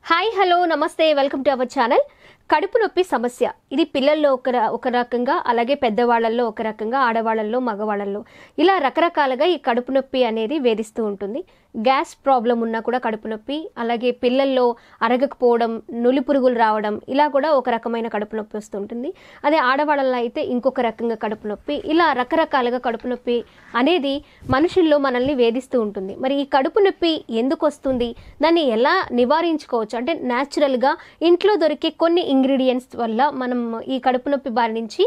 Hi hello నమస్తే welcome to our channel. కడుపు నొప్పి సమస్య ఇది పిల్లల్లో ఒక రకంగా, అలాగే పెద్దవాళ్ళల్లో ఒక రకంగా, ఆడవాళ్ళల్లో మగవాళ్ళల్లో ఇలా రకరకాలుగా ఈ కడుపు నొప్పి అనేది వేధిస్తూ ఉంటుంది. గ్యాస్ ప్రాబ్లం ఉన్నా కూడా కడుపు నొప్పి, అలాగే పిల్లల్లో అరగకపోవడం, నులి పురుగులు రావడం, ఇలా కూడా ఒక రకమైన కడుపు నొప్పి వస్తుంటుంది. అదే ఆడవాళ్ళలో అయితే ఇంకొక రకంగా కడుపు నొప్పి, ఇలా రకరకాలుగా కడుపు నొప్పి అనేది మనుషుల్లో మనల్ని వేధిస్తూ ఉంటుంది. మరి ఈ కడుపు నొప్పి ఎందుకు వస్తుంది, దాన్ని ఎలా నివారించుకోవచ్చు అంటే న్యాచురల్గా ఇంట్లో దొరికే కొన్ని ఇంగ్రీడియంట్స్ వల్ల మనం ఈ కడుపు నొప్పి బారి నుంచి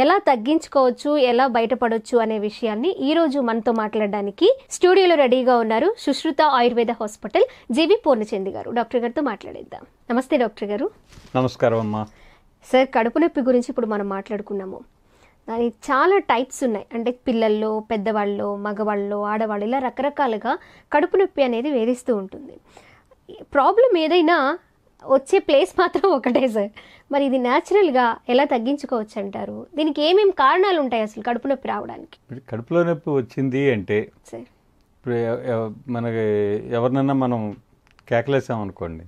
ఎలా తగ్గించుకోవచ్చు, ఎలా బయటపడవచ్చు అనే విషయాన్ని ఈ రోజు మనతో మాట్లాడడానికి స్టూడియోలో రెడీగా ఉన్నారు సుశ్రుత ఆయుర్వేద హాస్పిటల్ జీవి పూర్ణచంద్ గారు. డాక్టర్ గారితో మాట్లాడేద్దాం. నమస్తే డాక్టర్ గారు. నమస్కారం అమ్మా. సార్, కడుపు నొప్పి గురించి ఇప్పుడు మనం మాట్లాడుకున్నాము. దాని చాలా టైప్స్ ఉన్నాయి. అంటే పిల్లల్లో, పెద్దవాళ్ళు, మగవాళ్ళు, ఆడవాళ్ళు ఇలా రకరకాలుగా కడుపు నొప్పి అనేది వేధిస్తూ ఉంటుంది. ప్రాబ్లం ఏదైనా వచ్చే ప్లేస్ మాత్రం ఒకటే సార్. మరి ఇది న్యాచురల్గా ఎలా తగ్గించుకోవచ్చు అంటారు? దీనికి ఏమేమి కారణాలు ఉంటాయి అసలు కడుపు నొప్పి రావడానికి? కడుపులో నొప్పి వచ్చింది అంటే సార్, ఇప్పుడు మనకి ఎవరినన్నా మనం కేకలేసామనుకోండి,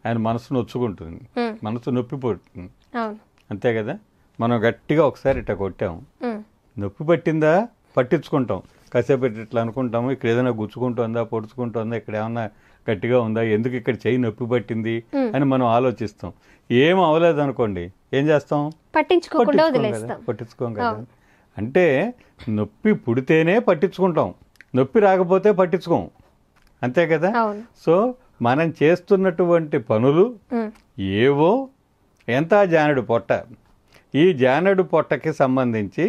ఆయన మనసు నొచ్చుకుంటుంది, మనసు నొప్పి పడుతుంది, అంతే కదా. మనం గట్టిగా ఒకసారి ఇట్లా కొట్టాము, నొప్పి పట్టిందా పట్టించుకుంటాం, కాసేపు ఇట్లా అనుకుంటాము, ఇక్కడ ఏదైనా గుచ్చుకుంటుందా, పొడుచుకుంటుందా, ఇక్కడ ఏమన్నా గట్టిగా ఉందా, ఎందుకు ఇక్కడ చెయ్యి నొప్పి పట్టింది అని మనం ఆలోచిస్తాం. ఏం అవ్వలేదు అనుకోండి, ఏం చేస్తాం? పట్టించుకోం కదా. అంటే నొప్పి పుడితేనే పట్టించుకుంటాం, నొప్పి రాకపోతే పట్టించుకోం, అంతే కదా. సో మనం చేస్తున్నటువంటి పనులు ఏవో, ఎంత జానెడు పొట్ట, ఈ జానెడు పొట్టకి సంబంధించి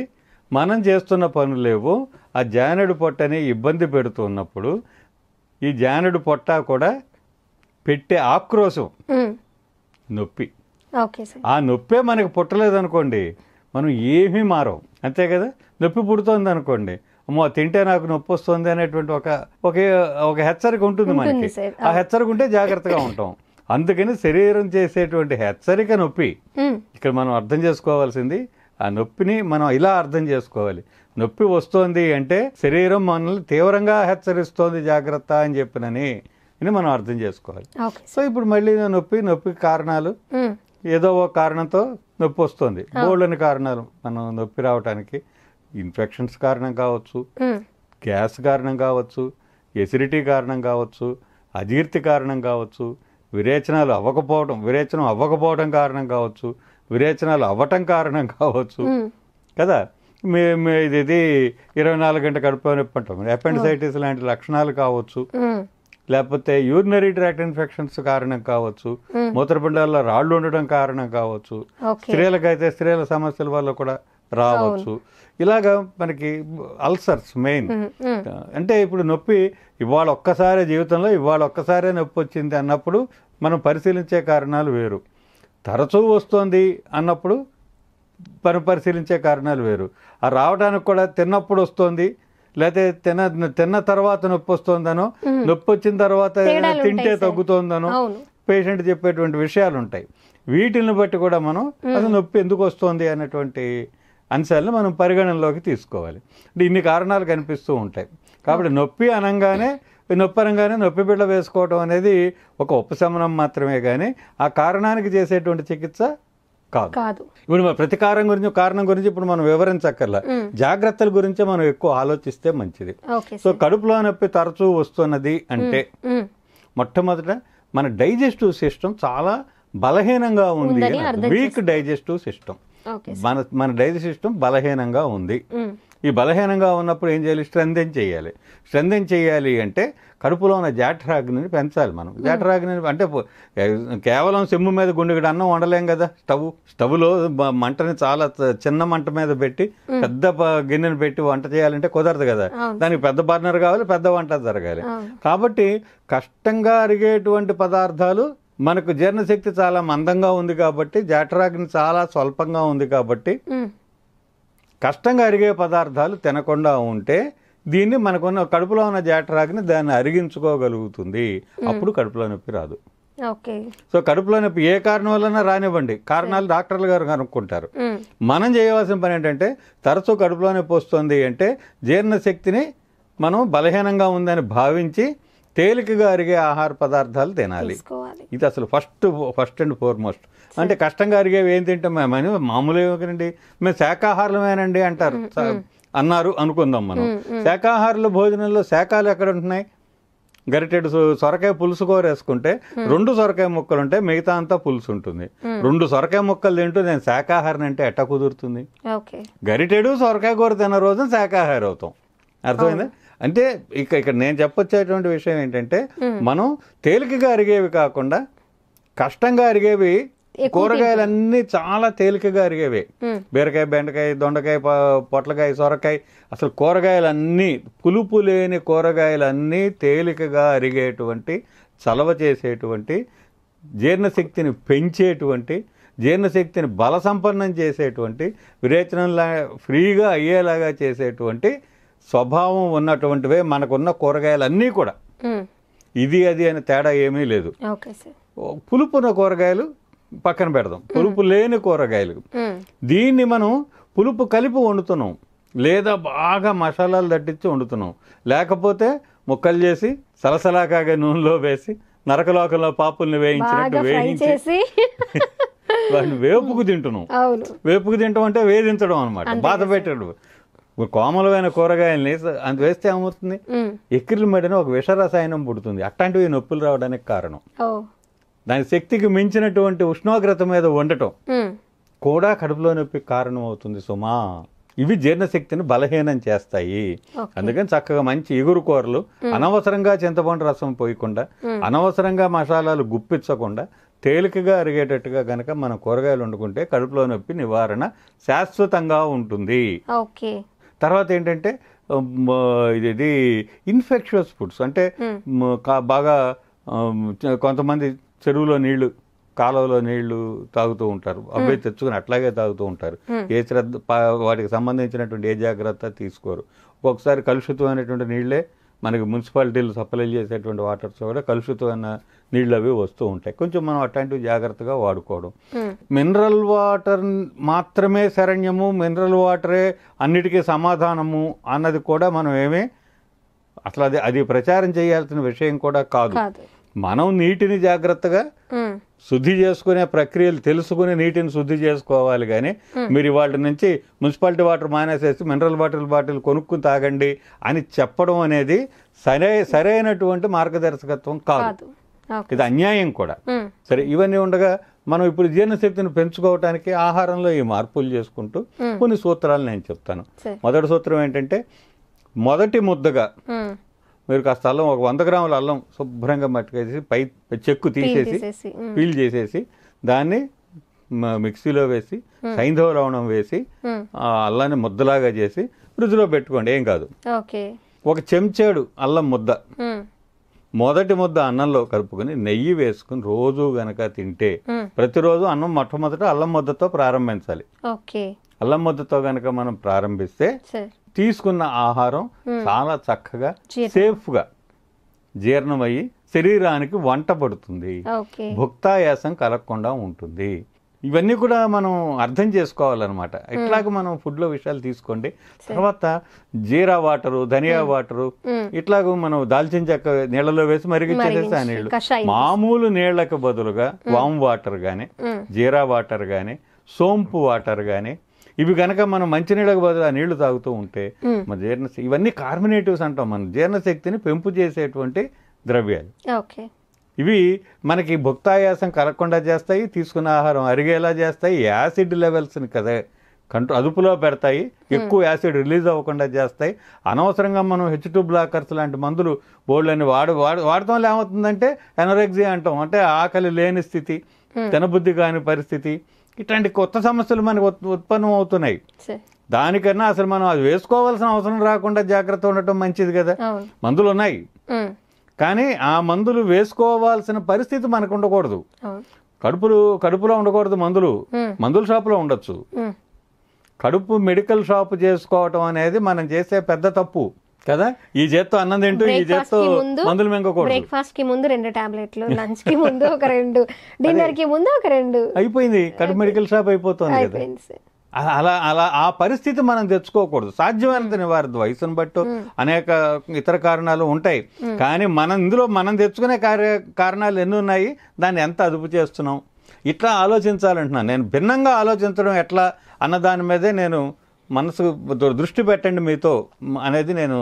మనం చేస్తున్న పనులేవో ఆ జానెడు పొట్టని ఇబ్బంది పెడుతున్నప్పుడు ఈ జానెడు పొట్ట కూడా పెట్టే ఆక్రోశం నొప్పి. ఆ నొప్పే మనకి పుట్టలేదనుకోండి, మనం ఏమీ మారం, అంతే కదా. నొప్పి పుడుతోంది అనుకోండి, అమ్మో తింటే నాకు నొప్పి వస్తుంది అనేటువంటి ఒక హెచ్చరిక ఉంటుంది మనకి. ఆ హెచ్చరిక ఉంటే జాగ్రత్తగా ఉంటాం. అందుకని శరీరం చేసేటువంటి హెచ్చరిక నొప్పి. ఇక్కడ మనం అర్థం చేసుకోవాల్సింది ఆ నొప్పిని మనం ఇలా అర్థం చేసుకోవాలి. నొప్పి వస్తోంది అంటే శరీరం మనల్ని తీవ్రంగా హెచ్చరిస్తోంది జాగ్రత్త అని చెప్పినని మనం అర్థం చేసుకోవాలి. సో ఇప్పుడు మళ్ళీ నొప్పి కారణాలు, ఏదో ఒక కారణంతో నొప్పి వస్తుంది. బోల్డని కారణాలు మనం నొప్పి రావడానికి. ఇన్ఫెక్షన్స్ కారణం కావచ్చు, గ్యాస్ కారణం కావచ్చు, ఎసిడిటీ కారణం కావచ్చు, అజీర్తి కారణం కావచ్చు, విరేచనం అవ్వకపోవడం కారణం కావచ్చు, విరేచనాలు అవ్వటం కారణం కావచ్చు కదా. ఇది 24 గంటల కడుపు నొప్పి అంటాం, అపెండిసైటిస్ లాంటి లక్షణాలు కావచ్చు, లేకపోతే యూరినరీ ట్రాక్ట్ ఇన్ఫెక్షన్స్ కారణం కావచ్చు, మూత్రపిండాల్లో రాళ్ళు ఉండడం కారణం కావచ్చు, స్త్రీలకైతే స్త్రీల సమస్యల వల్ల కూడా రావచ్చు. ఇలాగా మనకి అల్సర్స్ మెయిన్. అంటే ఇప్పుడు నొప్పి జీవితంలో ఇవాళ ఒక్కసారే నొప్పి వచ్చింది అన్నప్పుడు మనం పరిశీలించే కారణాలు వేరు, తరచూ వస్తుంది అన్నప్పుడు మనం పరిశీలించే కారణాలు వేరు. ఆ రావడానికి కూడా తిన్నప్పుడు వస్తుంది, లేకపోతే తిన్న తర్వాత నొప్పి వస్తుందనో, నొప్పి వచ్చిన తర్వాత తింటే తగ్గుతుందనో పేషెంట్ చెప్పేటువంటి విషయాలు ఉంటాయి. వీటిని బట్టి కూడా మనం అది నొప్పి ఎందుకు వస్తుంది అనేటువంటి అంశాలను మనం పరిగణనలోకి తీసుకోవాలి. అంటే ఇన్ని కారణాలు కనిపిస్తూ ఉంటాయి. కాబట్టి నొప్పి అనగానే నొప్పి బిళ్ళ వేసుకోవడం అనేది ఒక ఉపశమనం మాత్రమే కానీ ఆ కారణానికి చేసేటువంటి చికిత్స కాదు. ఇప్పుడు ప్రతి కారణం గురించి ఇప్పుడు మనం వివరించక్కర్లా, జాగ్రత్తల గురించి మనం ఎక్కువ ఆలోచిస్తే మంచిది. సో కడుపులో నొప్పి తరచూ వస్తున్నది అంటే మొట్టమొదట మన డైజెస్టివ్ సిస్టమ్ చాలా బలహీనంగా ఉంది, వీక్ డైజెస్టివ్ సిస్టమ్. మన డైజెస్టివ్ సిస్టమ్ బలహీనంగా ఉంది. ఈ బలహీనంగా ఉన్నప్పుడు ఏం చేయాలి? స్ట్రెంథెన్ చేయాలి అంటే కడుపులో ఉన్న జాఠరాగ్నిని పెంచాలి. మనం జాఠరాగ్ని అంటే కేవలం సెమ్ము మీద గుండెగడ అన్నం వండలేం కదా. స్టవ్లో మంటని చాలా చిన్న మంట మీద పెట్టి పెద్ద గిన్నెను పెట్టి వంట చేయాలంటే కుదరదు కదా. దానికి పెద్ద బర్నర్ కావాలి, పెద్ద వంట జరగాలి. కాబట్టి కష్టంగా అరిగేటువంటి పదార్థాలు, మనకు జీర్ణశక్తి చాలా మందంగా ఉంది కాబట్టి, జాఠరాగ్ని చాలా స్వల్పంగా ఉంది కాబట్టి కష్టంగా అరిగే పదార్థాలు తినకుండా ఉంటే దీన్ని మనకున్న కడుపులో ఉన్న జాఠరాగ్ని దాన్ని అరిగించుకోగలుగుతుంది. అప్పుడు కడుపులో నొప్పి రాదు. సో కడుపులో నొప్పి ఏ కారణం వలన రానివ్వండి, కారణాలు డాక్టర్లు గారు కనుక్కుంటారు. మనం చేయవలసిన పని ఏంటంటే తరచూ కడుపులో నొప్పి వస్తుంది అంటే జీర్ణశక్తిని మనం బలహీనంగా ఉందని భావించి తేలికగా అరిగే ఆహార పదార్థాలు తినాలి. ఇది అసలు ఫస్ట్ అండ్ ఫార్మోస్ట్. అంటే కష్టంగా అరిగేవి ఏం తింటాం మేమని మామూలుగానండి, మేము శాకాహారులమేనండి అంటారు, అన్నారు అనుకుందాం మనం. శాకాహారుల భోజనంలో శాకాలు ఎక్కడ ఉంటున్నాయి? గరిటెడు సొరకాయ పులుసు కూర వేసుకుంటే 2 సొరకాయ ముక్కలు ఉంటాయి, మిగతా అంతా పులుసు ఉంటుంది. 2 సొరకాయ ముక్కలు తింటూ నేను శాకాహారం అంటే ఎట్టా కుదురుతుంది? గరిటెడు సొరకాయ కూర తిన్న రోజున శాకాహారం అవుతాం. అర్థమైందా? అంటే ఇక్కడ నేను చెప్పొచ్చేటువంటి విషయం ఏంటంటే, మనం తేలికగా అరిగేవి కాకుండా కష్టంగా అరిగేవి, కూరగాయలన్నీ చాలా తేలికగా అరిగేవి. బీరకాయ, బెండకాయ, దొండకాయ, పొట్లకాయ, సొరకాయ, అసలు కూరగాయలన్నీ, పులుపు లేని కూరగాయలన్నీ తేలికగా అరిగేటువంటి, చలవ చేసేటువంటి, జీర్ణశక్తిని పెంచేటువంటి, జీర్ణశక్తిని బలసంపన్నం చేసేటువంటి, విరేచనంలా ఫ్రీగా అయ్యేలాగా చేసేటువంటి స్వభావం ఉన్నటువంటివే మనకున్న కూరగాయలన్నీ కూడా. ఇది అది అని తేడా ఏమీ లేదు. పులుపున్న కూరగాయలు పక్కన పెడదాం, పులుపు లేని కూరగాయలు. దీన్ని మనం పులుపు కలిపి వండుతున్నాం, లేదా బాగా మసాలాలు దట్టించి వండుతున్నాం, లేకపోతే ముక్కలు చేసి సలసలాకాగా నూనెలో వేసి నరకలోకంలో పాపుల్ని వేయించినట్టు వేయించేసి వాటిని వేపుకు తింటున్నాం. వేపుకు తింటాం అంటే వేధించడం అనమాట, బాధ పెట్టడం. కోమలమైన కూరగాయల్ని అంత వేస్తే ఏమవుతుంది? ఎక్కిరి మడిన ఒక విషరసాయనం పుడుతుంది. అట్లాంటివి నొప్పులు రావడానికి కారణం. దాని శక్తికి మించినటువంటి ఉష్ణోగ్రత మీద ఉండటం కూడా కడుపులో నొప్పికి కారణం అవుతుంది సుమా. ఇవి జీర్ణశక్తిని బలహీనం చేస్తాయి. అందుకని చక్కగా మంచి ఇగురు కూరలు, అనవసరంగా చింతపండు రసం పోయకుండా, అనవసరంగా మసాలాలు గుప్పించకుండా, తేలికగా అరిగేటట్టుగా గనక మనం కూరగాయలు వండుకుంటే కడుపులో నొప్పి నివారణ శాశ్వతంగా ఉంటుంది. తర్వాత ఏంటంటే ఇది ఇన్ఫెక్షియస్ ఫుడ్స్ అంటే బాగా కొంతమంది చెరువులో నీళ్లు, కాలువలో నీళ్లు తాగుతూ ఉంటారు, అవే తెచ్చుకుని అట్లాగే తాగుతూ ఉంటారు. ఏ శ్రద్ధ, వాటికి సంబంధించినటువంటి ఏ జాగ్రత్త తీసుకోరు. ఒక్కొక్కసారి కలుషితమైనటువంటి నీళ్లే మనకి మున్సిపాలిటీలు సప్లై చేసేటువంటి వాటర్స్ కూడా కలుషితమైన నీళ్ళు అవి వస్తూ ఉంటాయి. కొంచెం మనం అట్లాంటివి జాగ్రత్తగా వాడుకోవడం. మినరల్ వాటర్ మాత్రమే శరణ్యము, మినరల్ వాటరే అన్నిటికీ సమాధానము అన్నది కూడా మనం అసలు అది ప్రచారం చేయాల్సిన విషయం కూడా కాదు. మనం నీటిని జాగ్రత్తగా శుద్ధి చేసుకునే ప్రక్రియలు తెలుసుకుని నీటిని శుద్ధి చేసుకోవాలి. కానీ మీరు వాటి నుంచి మున్సిపాలిటీ వాటర్ మానేసేసి మినరల్ వాటర్ బాటిల్ కొనుక్కుని తాగండి అని చెప్పడం అనేది సరైనటువంటి మార్గదర్శకత్వం కాదు. ఇది అన్యాయం కూడా. సరే, ఇవన్నీ ఉండగా మనం ఇప్పుడు జీర్ణశక్తిని పెంచుకోవటానికి ఆహారంలో ఈ మార్పులు చేసుకుంటూ కొన్ని సూత్రాలు నేను చెప్తాను. మొదటి సూత్రం ఏంటంటే, మొదటి ముద్దగా మీరు కాస్త అల్లం, ఒక 100 గ్రాముల అల్లం శుభ్రంగా మట్టుకేసి పై చెక్కు తీసేసి పీల్ చేసేసి దాన్ని మిక్సీలో వేసి సైంధవ లవణం వేసి ఆ అల్లాన్ని ముద్దలాగా చేసి ఫ్రిడ్జ్లో పెట్టుకోండి, ఏం కాదు. ఒక చెంచాడు అల్లం ముద్ద మొదటి ముద్ద అన్నంలో కలుపుకొని నెయ్యి వేసుకుని రోజు గనక తింటే, ప్రతిరోజు అన్నం మొట్టమొదట అల్లం ముద్దతో ప్రారంభించాలి. అల్లం ముద్దతో గనక మనం ప్రారంభిస్తే తీసుకున్న ఆహారం చాలా చక్కగా సేఫ్గా జీర్ణమయ్యి శరీరానికి వంట పడుతుంది, భుక్తాయాసం కలగకుండా ఉంటుంది. ఇవన్నీ కూడా మనం అర్థం చేసుకోవాలన్నమాట. ఇట్లాగ మనం ఫుడ్లో విషయాలు తీసుకోండి. తర్వాత జీరా వాటరు, ధనియా వాటరు, ఇట్లాగ మనం దాల్చిన చెక్క నీళ్లలో వేసి మరిగించేసేసి ఆ నీళ్లు, మామూలు నీళ్లకు బదులుగా వామ్ వాటర్ కానీ, జీరా వాటర్ కానీ, సోంపు వాటర్ కానీ, ఇవి కనుక మనం మంచినీళ్ళకు బదులు ఆ నీళ్లు తాగుతూ ఉంటే మన ఇవన్నీ కార్బోనేటివ్స్ అంటాం, మన జీర్ణశక్తిని పెంపు చేసేటువంటి ద్రవ్యాలు. ఇవి మనకి భుక్తాయాసం కలగకుండా చేస్తాయి, తీసుకున్న ఆహారం అరిగేలా చేస్తాయి, యాసిడ్ లెవెల్స్ని కదా అదుపులో పెడతాయి, ఎక్కువ యాసిడ్ రిలీజ్ అవ్వకుండా చేస్తాయి. అనవసరంగా మనం H2 బ్లాకర్స్ లాంటి మందులు బోర్డులని వాడటం వల్ల ఏమవుతుందంటే ఎనరెక్సియా అంటాం, అంటే ఆకలి లేని స్థితి, తినబుద్ధి కాని పరిస్థితి, ఇట్లాంటి కొత్త సమస్యలు మనకు ఉత్పన్నం అవుతున్నాయి. దానికన్నా అసలు మనం అది వేసుకోవాల్సిన అవసరం రాకుండా జాగ్రత్త ఉండటం మంచిది కదా. మందులు ఉన్నాయి కానీ ఆ మందులు వేసుకోవాల్సిన పరిస్థితి మనకు ఉండకూడదు. కడుపులో ఉండకూడదు మందుల షాపులో ఉండొచ్చు. కడుపు మెడికల్ షాప్ చేసుకోవటం అనేది మనం చేసే పెద్ద తప్పు కదా. ఈ చేత్తో అన్నం తింటూ ఈ చేత్తో మందులు మింగకూడదు. బ్రేక్ఫాస్ట్ కి ముందు 2 టాబ్లెట్లు, లంచ్ కి ముందు ఒక 2, డిన్నర్ కి ముందు ఒక 2 అయిపోయింది. కడుపు మెడికల్ షాప్ అయిపోతుంది కదా. అలా అలా ఆ పరిస్థితి మనం తెచ్చుకోకూడదు. సాధ్యమైనంత నివారణ, వయసును బట్టు అనేక ఇతర కారణాలు ఉంటాయి, కానీ ఇందులో మనం తెచ్చుకునే కారణాలు ఎన్ని ఉన్నాయి, దాన్ని ఎంత అదుపు చేస్తున్నాం, ఇట్లా ఆలోచించాలంటున్నాను నేను. భిన్నంగా ఆలోచించడం ఎట్లా అన్న దాని మీదే నేను మనసు దృష్టి పెట్టండి మీతో అనేది నేను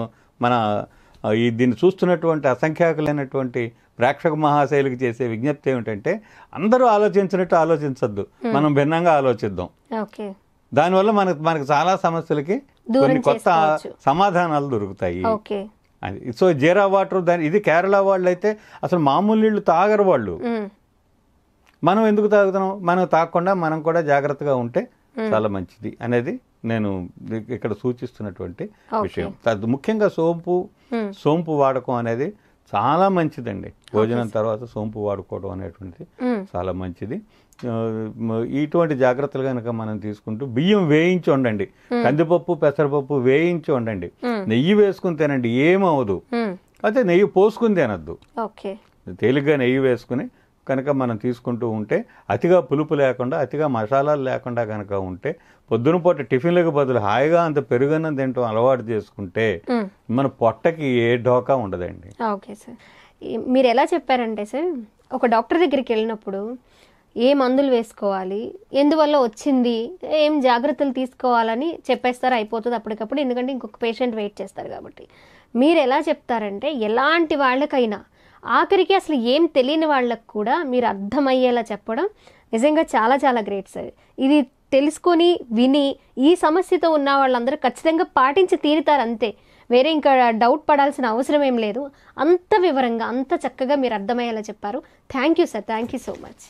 దీన్ని చూస్తున్నటువంటి అసంఖ్యాకులైనటువంటి ప్రేక్షక మహాశైలికి చేసే విజ్ఞప్తి ఏమిటంటే, అందరూ ఆలోచించినట్టు ఆలోచించద్దు, మనం భిన్నంగా ఆలోచిద్దాం. దానివల్ల మనకు చాలా సమస్యలకి కొన్ని కొత్త సమాధానాలు దొరుకుతాయి. అది. సో జీరా వాటర్ ఇది కేరళ వాళ్ళు అయితే అసలు మామూలు నీళ్లు తాగరు వాళ్ళు. మనం ఎందుకు తాగుతున్నాం? మనం తాగకుండా మనం కూడా జాగ్రత్తగా ఉంటే చాలా మంచిది అనేది నేను ఇక్కడ సూచిస్తున్నటువంటి విషయం. ముఖ్యంగా సోంపు వాడకం అనేది చాలా మంచిదండి. భోజనం తర్వాత సోంపు వాడుకోవడం అనేటువంటిది చాలా మంచిది. ఇటువంటి జాగ్రత్తలు కనుక మనం తీసుకుంటూ బియ్యం వేయించి వండండి, కందిపప్పు పెసరపప్పు వేయించి వండండి, నెయ్యి వేసుకుని తినండి, ఏమవదు. అయితే నెయ్యి పోసుకుని తినద్దు, తేలిగ్గా నెయ్యి వేసుకుని కనుక మనం తీసుకుంటూ ఉంటే, అతిగా పులుపు లేకుండా అతిగా మసాలాలు లేకుండా కనుక ఉంటే, పొద్దున పూట టిఫిన్లకు బదులు హాయిగా అంత పెరుగన్నం తింటాం అలవాటు చేసుకుంటే మన పొట్టకి ఏ ఢోకా ఉండదండి. ఓకే సార్, మీరు ఎలా చెప్పారంటే సార్, ఒక డాక్టర్ దగ్గరికి వెళ్ళినప్పుడు ఏ మందులు వేసుకోవాలి, ఎందువల్ల వచ్చింది, ఏం జాగ్రత్తలు తీసుకోవాలని చెప్పేస్తారు, అయిపోతుంది అప్పటికప్పుడు, ఎందుకంటే ఇంకొక పేషెంట్ వెయిట్ చేస్తారు కాబట్టి. మీరు ఎలా చెప్తారంటే ఎలాంటి వాళ్ళకైనా, ఆఖరికి అసలు ఏం తెలియని వాళ్ళకు కూడా మీరు అర్థమయ్యేలా చెప్పడం నిజంగా చాలా చాలా గ్రేట్ సార్. ఇది తెలుసుకొని విని ఈ సమస్యతో ఉన్న వాళ్ళందరూ ఖచ్చితంగా పాటించి తీరుతారు అంతే, వేరే ఇంకా డౌట్ పడాల్సిన అవసరం ఏం లేదు. అంత వివరంగా అంత చక్కగా మీరు అర్థమయ్యేలా చెప్పారు. Thank you sir, thank you so much.